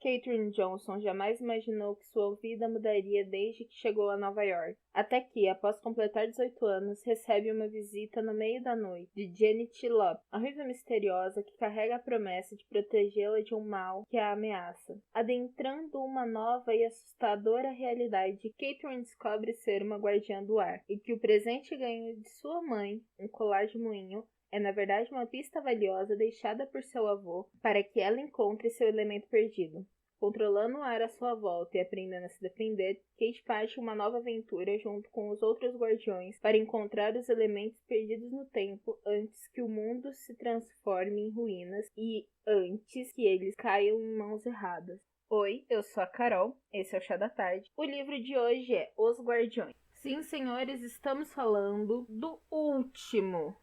Katherine Johnson jamais imaginou que sua vida mudaria desde que chegou a Nova York. Até que, após completar 18 anos, recebe uma visita no meio da noite de Janet Lop, a ruiva misteriosa que carrega a promessa de protegê-la de um mal que a ameaça. Adentrando uma nova e assustadora realidade, Katherine descobre ser uma guardiã do ar, e que o presente ganho de sua mãe, um colar de moinho, é na verdade uma pista valiosa deixada por seu avô para que ela encontre seu elemento perdido. Controlando o ar à sua volta e aprendendo a se defender, Kate parte uma nova aventura junto com os outros guardiões para encontrar os elementos perdidos no tempo antes que o mundo se transforme em ruínas e antes que eles caiam em mãos erradas. Oi, eu sou a Carol, esse é o Chá da Tarde. O livro de hoje é Os Guardiões. Sim, senhores, estamos falando do último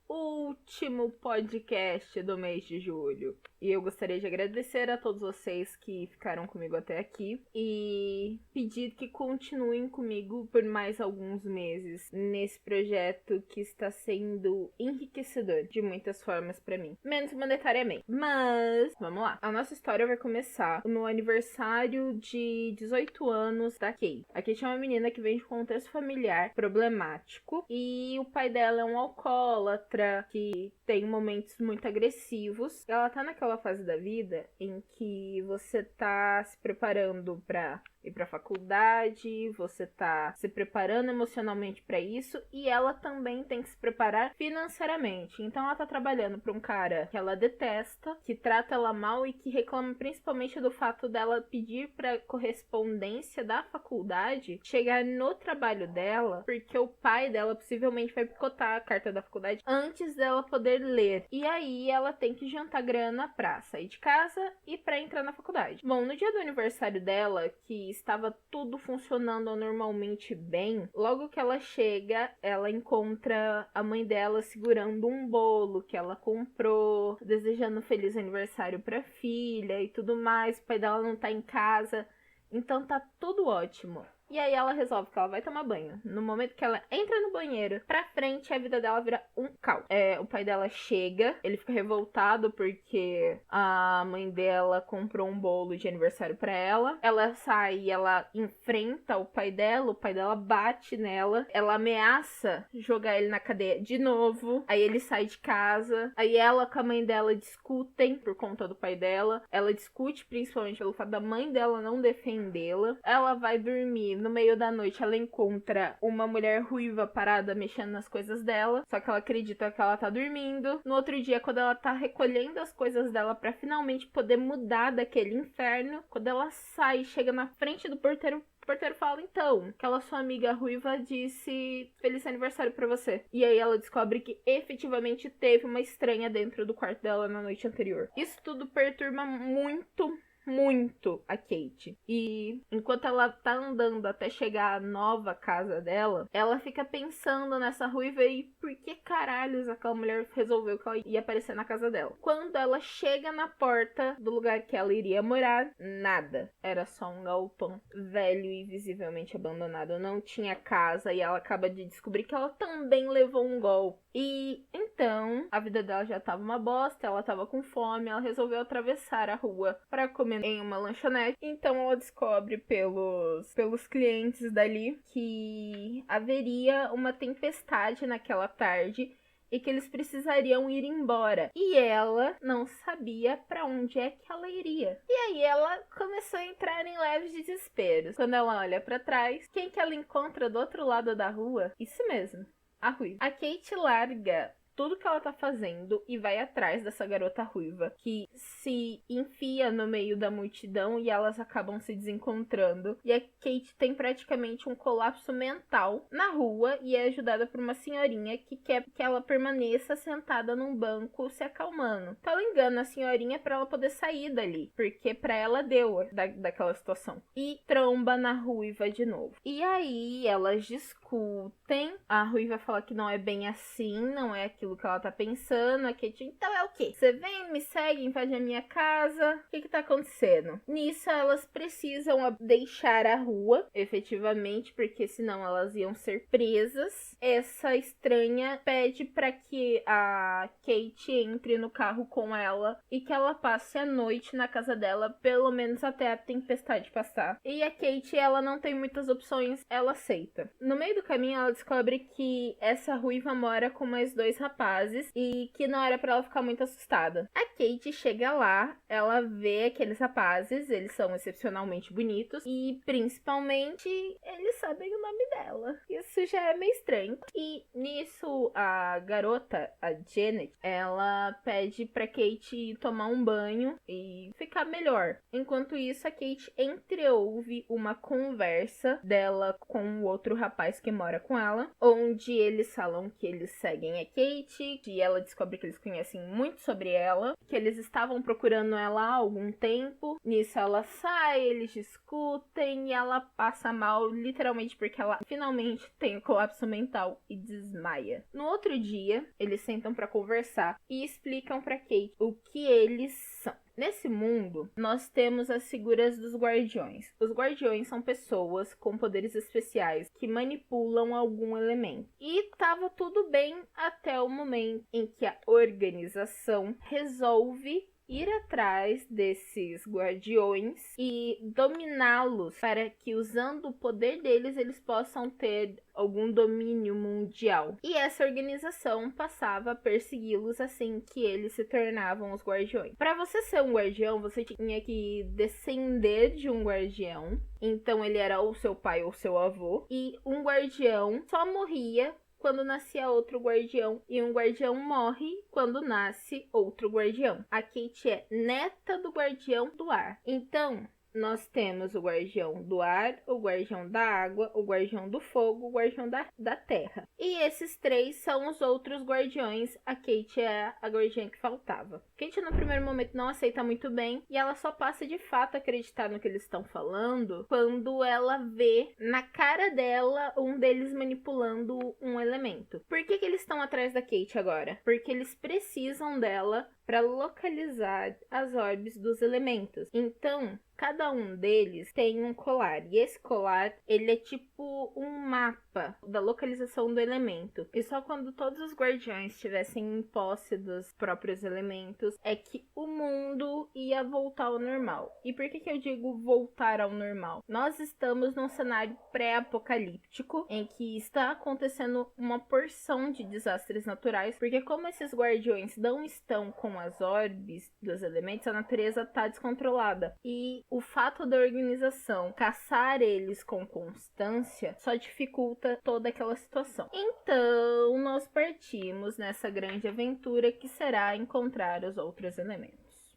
podcast do mês de julho. E eu gostaria de agradecer a todos vocês que ficaram comigo até aqui e pedir que continuem comigo por mais alguns meses nesse projeto que está sendo enriquecedor de muitas formas para mim, menos monetariamente. Mas, vamos lá. A nossa história vai começar no aniversário de 18 anos da Kate. A Kate é uma menina que vem de um contexto familiar problemático e o pai dela é um alcoólatra que tem momentos muito agressivos. Ela tá naquela fase da vida em que você tá se preparando pra ir pra faculdade, você tá se preparando emocionalmente pra isso e ela também tem que se preparar financeiramente. Então ela tá trabalhando pra um cara que ela detesta, que trata ela mal e que reclama principalmente do fato dela pedir pra correspondência da faculdade chegar no trabalho dela, porque o pai dela possivelmente vai picotar a carta da faculdade antes dela poder ler. E aí ela tem que juntar grana pra sair de casa e pra entrar na faculdade. Bom, no dia do aniversário dela, que estava tudo funcionando normalmente bem, logo que ela chega, ela encontra a mãe dela segurando um bolo que ela comprou, desejando um feliz aniversário pra filha e tudo mais. O pai dela não tá em casa, então tá tudo ótimo. E aí ela resolve que ela vai tomar banho. No momento que ela entra no banheiro, pra frente, a vida dela vira um caos. O pai dela chega, ele fica revoltado porque a mãe dela comprou um bolo de aniversário pra ela. Ela sai e ela enfrenta o pai dela bate nela, ela ameaça jogar ele na cadeia de novo. Aí ele sai de casa, aí ela com a mãe dela discutem por conta do pai dela. Ela discute principalmente pelo fato da mãe dela não defendê-la. Ela vai dormir. No meio da noite ela encontra uma mulher ruiva parada mexendo nas coisas dela, só que ela acredita que ela tá dormindo. No outro dia, quando ela tá recolhendo as coisas dela pra finalmente poder mudar daquele inferno, quando ela sai e chega na frente do porteiro, o porteiro fala, então, aquela sua amiga ruiva disse feliz aniversário pra você. E aí ela descobre que efetivamente teve uma estranha dentro do quarto dela na noite anterior. Isso tudo perturba muito a Kate. E enquanto ela tá andando até chegar à nova casa dela, ela fica pensando nessa ruiva e por que caralhos aquela mulher resolveu que ela ia aparecer na casa dela. Quando ela chega na porta do lugar que ela iria morar, nada. Era só um galpão velho e visivelmente abandonado. Não tinha casa e ela acaba de descobrir que ela também levou um golpe. E então, a vida dela já tava uma bosta, ela tava com fome, ela resolveu atravessar a rua para comer em uma lanchonete. Então ela descobre pelos clientes dali que haveria uma tempestade naquela tarde e que eles precisariam ir embora. E ela não sabia para onde é que ela iria. E aí ela começou a entrar em leves desesperos. Quando ela olha para trás, quem que ela encontra do outro lado da rua? Isso mesmo, a ruiva. A Kate larga tudo que ela tá fazendo e vai atrás dessa garota ruiva, que se enfia no meio da multidão e elas acabam se desencontrando. E a Kate tem praticamente um colapso mental na rua e é ajudada por uma senhorinha que quer que ela permaneça sentada num banco se acalmando. Então ela engana a senhorinha pra ela poder sair dali, porque pra ela deu daquela situação. E tromba na ruiva de novo. E aí elas discutem Miko tem. A Ruiva fala que não é bem assim, não é aquilo que ela tá pensando. A Kate, então é o quê? Você vem, me segue, invade a minha casa. O que tá acontecendo? Nisso, elas precisam deixar a rua, efetivamente, porque senão elas iam ser presas. Essa estranha pede pra que a Kate entre no carro com ela e que ela passe a noite na casa dela, pelo menos até a tempestade passar. E a Kate, ela não tem muitas opções, ela aceita. No meio do caminho, ela descobre que essa Ruiva mora com mais 2 rapazes e que não era pra ela ficar muito assustada. A Kate chega lá, ela vê aqueles rapazes, eles são excepcionalmente bonitos e principalmente eles sabem o nome dela. Isso já é meio estranho. E nisso, a garota, a Janet, ela pede pra Kate tomar um banho e ficar melhor. Enquanto isso, a Kate entreouve uma conversa dela com o outro rapaz que mora com ela, onde eles falam que eles seguem a Kate, que ela descobre que eles conhecem muito sobre ela, que eles estavam procurando ela há algum tempo. Nisso ela sai, eles discutem e ela passa mal, literalmente porque ela finalmente tem o colapso mental e desmaia. No outro dia, eles sentam pra conversar e explicam pra Kate o que eles são. Nesse mundo, nós temos as figuras dos guardiões. Os guardiões são pessoas com poderes especiais que manipulam algum elemento. E tava tudo bem até o momento em que a organização resolve ir atrás desses guardiões e dominá-los para que, usando o poder deles, eles possam ter algum domínio mundial. E essa organização passava a persegui-los assim que eles se tornavam os guardiões. Para você ser um guardião, você tinha que descender de um guardião. Então ele era ou seu pai ou seu avô. E um guardião só morria quando nascia outro guardião, e um guardião morre quando nasce outro guardião. A Kate é neta do guardião do ar. Então, nós temos o guardião do ar, o guardião da água, o guardião do fogo, o guardião da terra. E esses 3 são os outros guardiões. A Kate é a guardiã que faltava. Kate, no primeiro momento, não aceita muito bem, e ela só passa de fato a acreditar no que eles estão falando quando ela vê na cara dela um deles manipulando um elemento. Por que eles estão atrás da Kate agora? Porque eles precisam dela para localizar as orbes dos elementos. Então, cada um deles tem um colar, e esse colar, ele é tipo um mapa da localização do elemento. E só quando todos os guardiões estivessem em posse dos próprios elementos é que o mundo ia voltar ao normal. E por que eu digo voltar ao normal? Nós estamos num cenário pré-apocalíptico em que está acontecendo uma porção de desastres naturais, porque como esses guardiões não estão com as orbes dos elementos, a natureza está descontrolada. E o fato da organização caçar eles com constância só dificulta toda aquela situação. Então, nós partimos nessa grande aventura que será encontrar os outros elementos.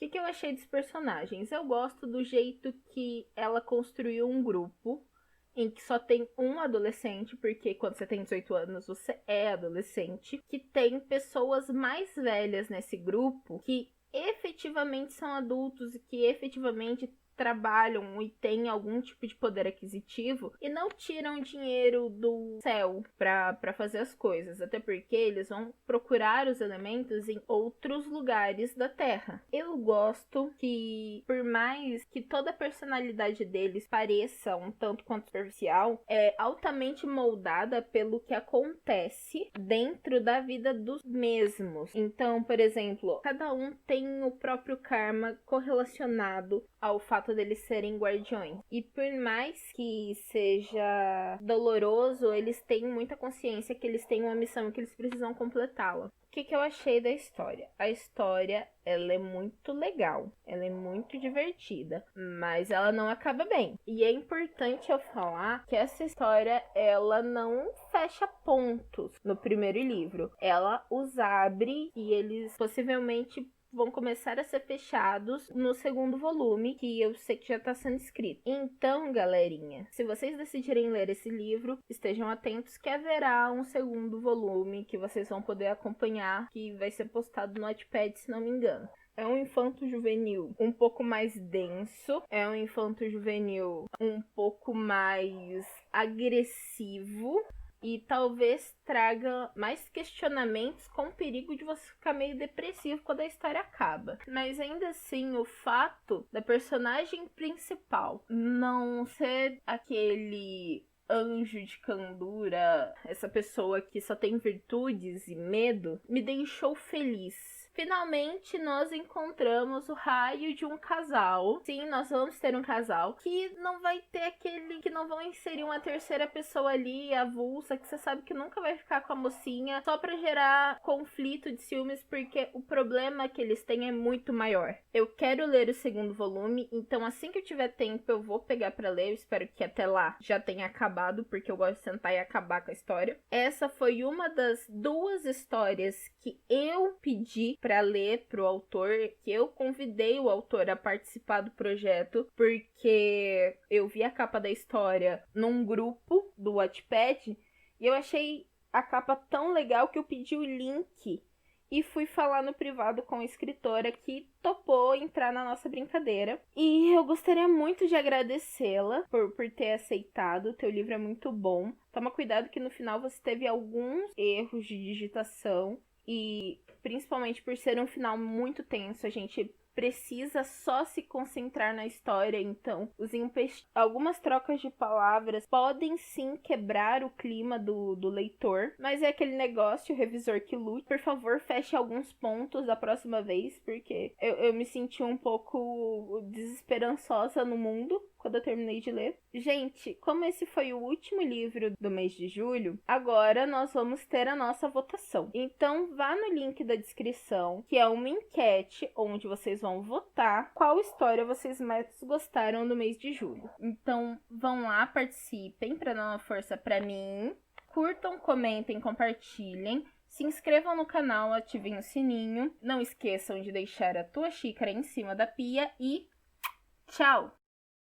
O que eu achei dos personagens? Eu gosto do jeito que ela construiu um grupo em que só tem um adolescente, porque quando você tem 18 anos, você é adolescente, que tem pessoas mais velhas nesse grupo que efetivamente são adultos e que efetivamente trabalham e têm algum tipo de poder aquisitivo e não tiram dinheiro do céu para fazer as coisas, até porque eles vão procurar os elementos em outros lugares da Terra. Eu gosto que, por mais que toda a personalidade deles pareça um tanto quanto superficial, é altamente moldada pelo que acontece dentro da vida dos mesmos. Então, por exemplo, cada um tem o próprio karma correlacionado ao fato deles serem guardiões. E por mais que seja doloroso, eles têm muita consciência que eles têm uma missão e que eles precisam completá-la. O que eu achei da história? A história, ela é muito legal, ela é muito divertida, mas ela não acaba bem. E é importante eu falar que essa história, ela não fecha pontos no primeiro livro. Ela os abre e eles possivelmente vão começar a ser fechados no segundo volume, que eu sei que já está sendo escrito. Então, galerinha, se vocês decidirem ler esse livro, estejam atentos que haverá um segundo volume que vocês vão poder acompanhar, que vai ser postado no Wattpad, se não me engano. É um infanto-juvenil um pouco mais denso, é um infanto-juvenil um pouco mais agressivo e talvez traga mais questionamentos com o perigo de você ficar meio depressivo quando a história acaba. Mas ainda assim, o fato da personagem principal não ser aquele anjo de candura, essa pessoa que só tem virtudes e medo, me deixou feliz. Finalmente, nós encontramos o raio de um casal. Sim, nós vamos ter um casal que não vai ter aquele... que não vão inserir uma terceira pessoa ali, avulsa, que você sabe que nunca vai ficar com a mocinha, só pra gerar conflito de ciúmes, porque o problema que eles têm é muito maior. Eu quero ler o segundo volume, então assim que eu tiver tempo eu vou pegar pra ler. Eu espero que até lá já tenha acabado, porque eu gosto de sentar e acabar com a história. Essa foi uma das 2 histórias que eu pedi para ler pro autor, que eu convidei o autor a participar do projeto, porque eu vi a capa da história num grupo do Wattpad e eu achei a capa tão legal que eu pedi o link e fui falar no privado com a escritora que topou entrar na nossa brincadeira. E eu gostaria muito de agradecê-la por ter aceitado. O teu livro é muito bom. Toma cuidado que no final você teve alguns erros de digitação e principalmente por ser um final muito tenso, a gente precisa só se concentrar na história, então algumas trocas de palavras podem sim quebrar o clima do leitor, mas é aquele negócio, o revisor que lute. Por favor, feche alguns pontos da próxima vez, porque eu me senti um pouco desesperançosa no mundo quando eu terminei de ler. Gente, como esse foi o último livro do mês de julho, agora nós vamos ter a nossa votação. Então vá no link da descrição, que é uma enquete onde vocês vão votar qual história vocês mais gostaram no mês de julho. Então vão lá, participem para dar uma força para mim. Curtam, comentem, compartilhem. Se inscrevam no canal, ativem o sininho. Não esqueçam de deixar a tua xícara em cima da pia e tchau!